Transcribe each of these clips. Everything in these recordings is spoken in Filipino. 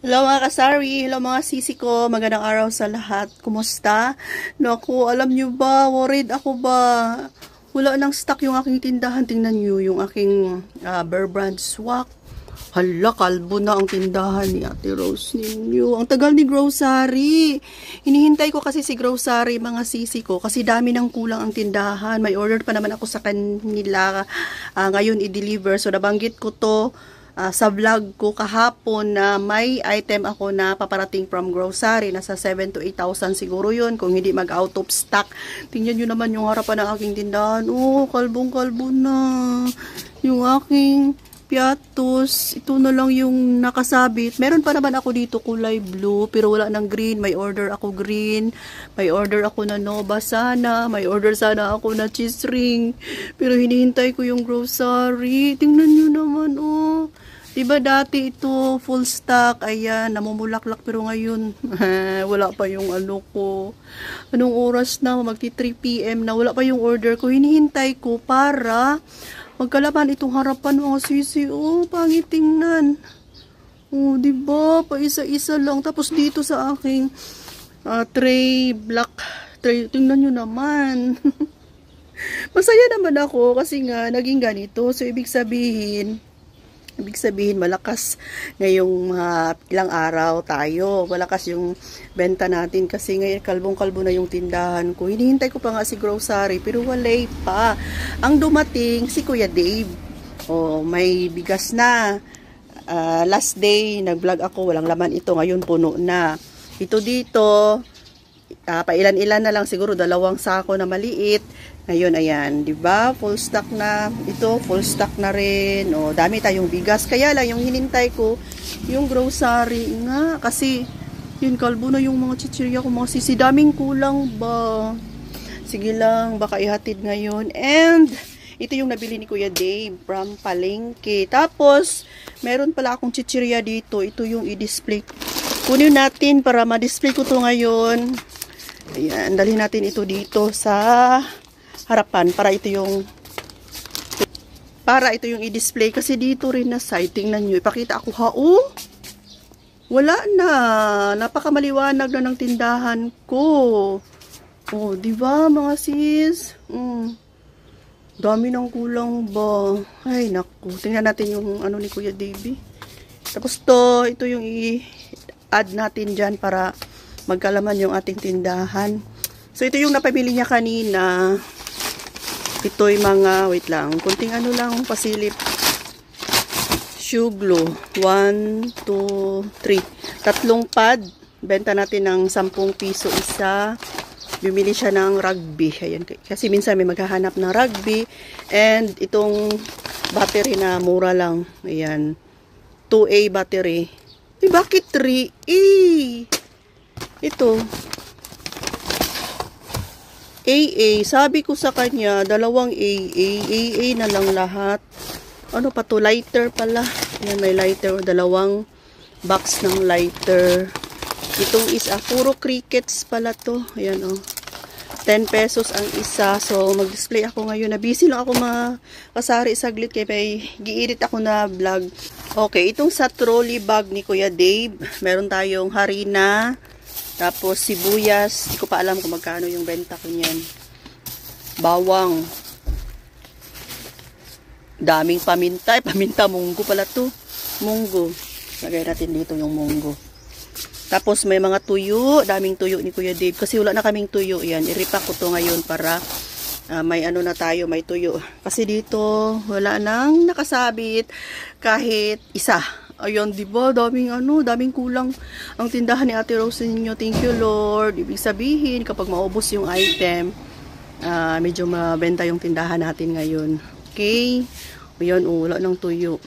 Hello mga kasari, hello mga sisi ko, magandang araw sa lahat. Kumusta? Naku, alam nyo ba, worried ako ba? Wala nang stock yung aking tindahan. Tingnan nyo yung aking Bear Brand swak. Hala, kalbo na ang tindahan ni Ate Rose ninyo. Ang tagal ni Grocery. Hinihintay ko kasi si Grocery mga sisi ko kasi dami nang kulang ang tindahan. May order pa naman ako sa kanila ngayon i-deliver. So nabanggit ko to sa vlog ko kahapon na may item ako na paparating from Grocery. Nasa 7 to 8,000 siguro yun kung hindi mag-out of stock. Tingnan nyo naman yung harapan ng aking tindahan. Oh, kalbong-kalbo na. Yung aking piatos. Ito na lang yung nakasabit. Meron pa naman ako dito kulay blue pero wala ng green. May order ako green. May order ako na Nova sana. May order sana ako na cheese ring. Pero hinihintay ko yung Grocery. Tingnan nyo naman oh. Diba dati ito full stock, ayan, namumulaklak pero ngayon wala pa yung ano ko. Anong oras na? Magti 3 PM na wala pa yung order ko. Hinihintay ko para magkalaban itong harapan mga sisi. Oh, pangit tingnan. Oh, diba? Pa isa-isa lang. Tapos dito sa aking tray, black tray, tingnan nyo naman. Masaya naman ako kasi nga naging ganito. So, ibig sabihin malakas ngayong ilang araw tayo. Malakas yung benta natin kasi ngayon kalbong-kalbo na yung tindahan ko. Hinihintay ko pa nga si Grocery pero walay pa. Ang dumating si Kuya Dave. Oh, may bigas na. Last day nag-vlog ako, walang laman ito. Ngayon puno na. Ito dito pailan-ilan na lang siguro 2 sako na maliit. Ngayon, ayan, di ba? Full stock na. Ito, full stock na rin. O, dami tayong bigas. Kaya lang, yung hinintay ko, yung Grocery nga. Kasi, yun, kalbo na yung mga chichirya ko. Mga sisi, daming kulang ba? Sige lang, baka ihatid ngayon. And, ito yung nabili ni Kuya Dave from Palengke. Tapos, meron pala akong chichirya dito. Ito yung i-display. Kunin natin para ma-display ko to ngayon. Ayan, dalhin natin ito dito sa harapan para ito yung i-display kasi dito rin na side. Tingnan nyo, ipakita ako ha. Oh, wala na, napakamaliwanag na ng tindahan ko. Oh, di ba mga sis? Dami ng kulang ba? Ay naku, tingnan natin yung ano ni Kuya Davey. Tapos ito yung i-add natin dyan para magkalaman yung ating tindahan. So ito yung napamili niya kanina. Ito'y mga, wait lang, kunting ano lang, pasilip. Shoe glue. 1, 2, 3. 3 pad. Benta natin ng 10 piso isa. Bumili siya ng rugby. Ayan, kasi minsan may maghahanap ng rugby. And itong battery na mura lang. Ayan. 2A battery. Eh, bakit 3A? Ito. AA, sabi ko sa kanya, 2 AA, AA na lang lahat. Ano pa to? Lighter pala. Ayan, may lighter. 2 box ng lighter. Itong isa, puro crickets pala to. Ayan o. 10 pesos ang isa. So, mag-display ako ngayon. Busy lang ako makasari saglit kaya may gi-edit ako na vlog. Okay, itong sa trolley bag ni Kuya Dave, meron tayong harina. Tapos sibuyas, hindi ko pa alam kung magkano yung benta ko niyan. Bawang. Daming paminta. Paminta, munggo pala to. Munggo. Lagay natin dito yung munggo. Tapos may mga tuyo. Daming tuyo ni Kuya Dave. Kasi wala na kaming tuyo. Yan, i-repack ko to ngayon para may ano na tayo, may tuyo. Kasi dito, wala nang nakasabit kahit isa. Ayun, diba? Daming kulang ang tindahan ni Ate Rose ninyo. Thank you, Lord. Ibig sabihin, kapag maubos yung item, medyo mabenta yung tindahan natin ngayon. Okay? Ayun, wala ng tuyo.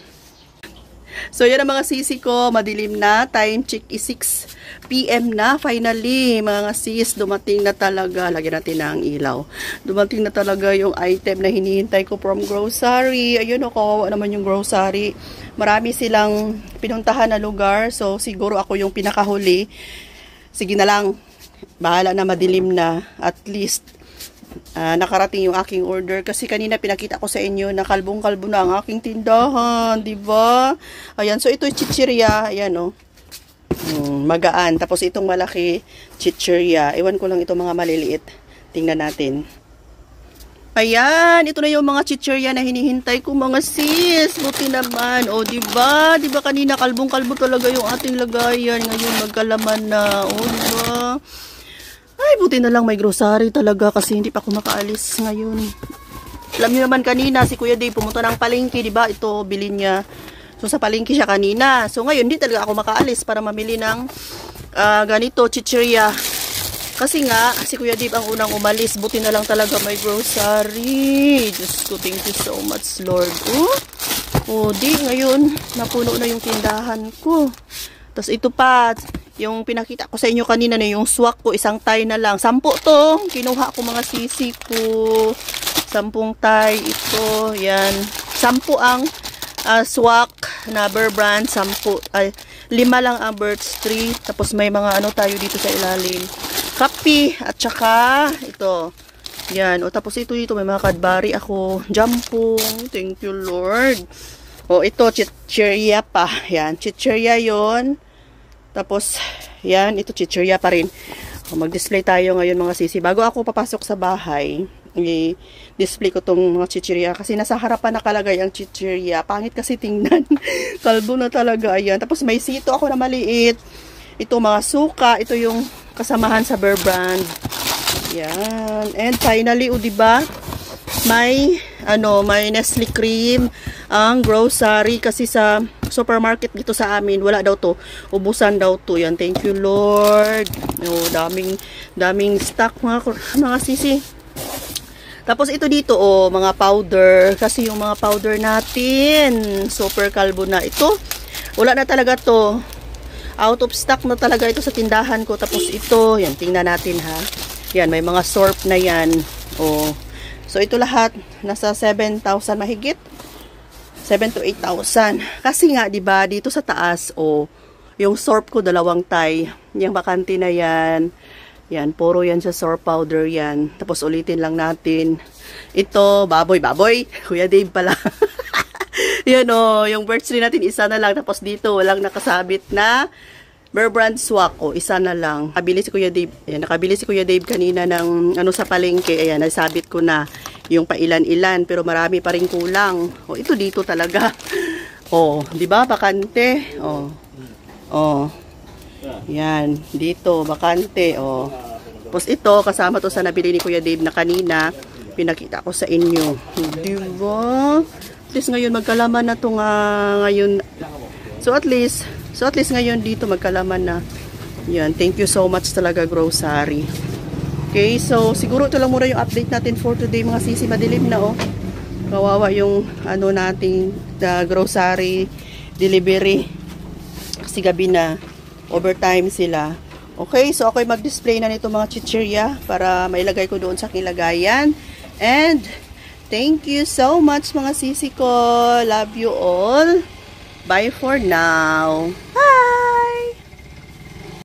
So, yan ang mga sisi ko. Madilim na. Time check is 6 PM na. Finally, mga sis, dumating na talaga. Lagyan natin na ang ilaw. Dumating na talaga yung item na hinihintay ko from Grocery. Ayun, kawawa naman yung Grocery. Marami silang pinuntahan na lugar. So, siguro ako yung pinakahuli. Sige na lang. Bahala na, madilim na. At least, nakarating yung aking order. Kasi kanina pinakita ko sa inyo na kalbong-kalbo na ang aking tindahan. Diba? Ayan. So, ito yung chichirya. Ayan, oh. Magaan. Tapos itong malaki, chichirya. Ewan ko lang itong mga maliliit. Tingnan natin. Ayan, ito na yung mga chichirya na hinihintay ko mga sis. Buti naman. O, diba? Diba kanina kalbong-kalbo talaga yung ating lagayan. Ngayon magkalaman na. O, diba? Ay, buti na lang may grocery talaga kasi hindi pa ako makaalis ngayon. Alam niyo naman kanina, si Kuya Dave pumunta ng palengke, diba? Ito, bilhin niya. So, sa palengke siya kanina. So, ngayon, hindi talaga ako makaalis para mamili ng ganito, chichirya. Kasi nga, si Kuya Dave ang unang umalis. Buti na lang talaga may grocery. Diyos ko, thank you so much, Lord. Di, ngayon, napuno na yung tindahan ko. Tapos, ito pa, yung pinakita ko sa inyo kanina na yung swak ko, isang tie na lang. 10 to. Kinuha ko mga sisi ko. 10 tie. Ito, yan. 10 ang swak na Bear Brand. 5 lang ang Birch Tree. Tapos may mga ano tayo dito sa ilalim. Kapi. At saka, ito. Yan. O, tapos ito dito. May mga Cadbury ako. Jampong. Thank you, Lord. O, ito. Chichirya pa. Yan. Chichirya yon. Tapos, yan, ito chichirya pa rin. Mag-display tayo ngayon mga sisi. Bago ako papasok sa bahay, i-display ko tong mga chichirya. Kasi nasa harapan nakalagay ang chichirya. Pangit kasi tingnan. Kalbo na talaga. Ayan. Tapos may sito ako na maliit. Ito mga suka. Ito yung kasamahan sa Bear Brand. Yan. And finally, diba? May Nestle cream ang grocery kasi sa supermarket dito sa amin wala daw to, ubusan daw to. Yan, thank you Lord. Daming stock mga sisi. Tapos ito dito mga powder kasi yung mga powder natin super kalbo na ito. Wala na talaga to. Out of stock na talaga ito sa tindahan ko. Tapos ito, yan tingnan natin ha. Yan, may mga sorb na yan. So, ito lahat, nasa 7,000 mahigit. 7 to 8,000. Kasi nga, diba, dito sa taas, yung sorb ko, 2 tie. Yung bakante na yan. Yan, puro yan sa sorb powder yan. Tapos, ulitin lang natin. Ito, baboy. Kuya Dave pala. Yan, yung birch tree natin, isa na lang. Tapos, dito, walang nakasabit na Bear Brand swak. Isa na lang. Nakabili si Kuya Dave. Ayan, nakabili si Kuya Dave kanina ng sa palengke. Ayan, nasabit ko na yung pailan-ilan. Pero marami pa rin kulang. Ito dito talaga. Di ba? Bakante. Yan. Dito, bakante. Tapos ito, kasama to sa nabili ni Kuya Dave na kanina. Pinakita ko sa inyo. Di ba? At least ngayon, magkalaman na to ngayon. So at least ngayon dito magkalaman na. Yan, thank you so much talaga grocery. Okay, so siguro ito lang muna yung update natin for today mga sisi. Madilim na kawawa yung nating grocery delivery. Kasi gabi na, overtime sila. Okay, so ako'y mag-display na nito mga chichirya para mailagay ko doon sa aking lagayan. And thank you so much mga sisi ko. Love you all. Bye for now.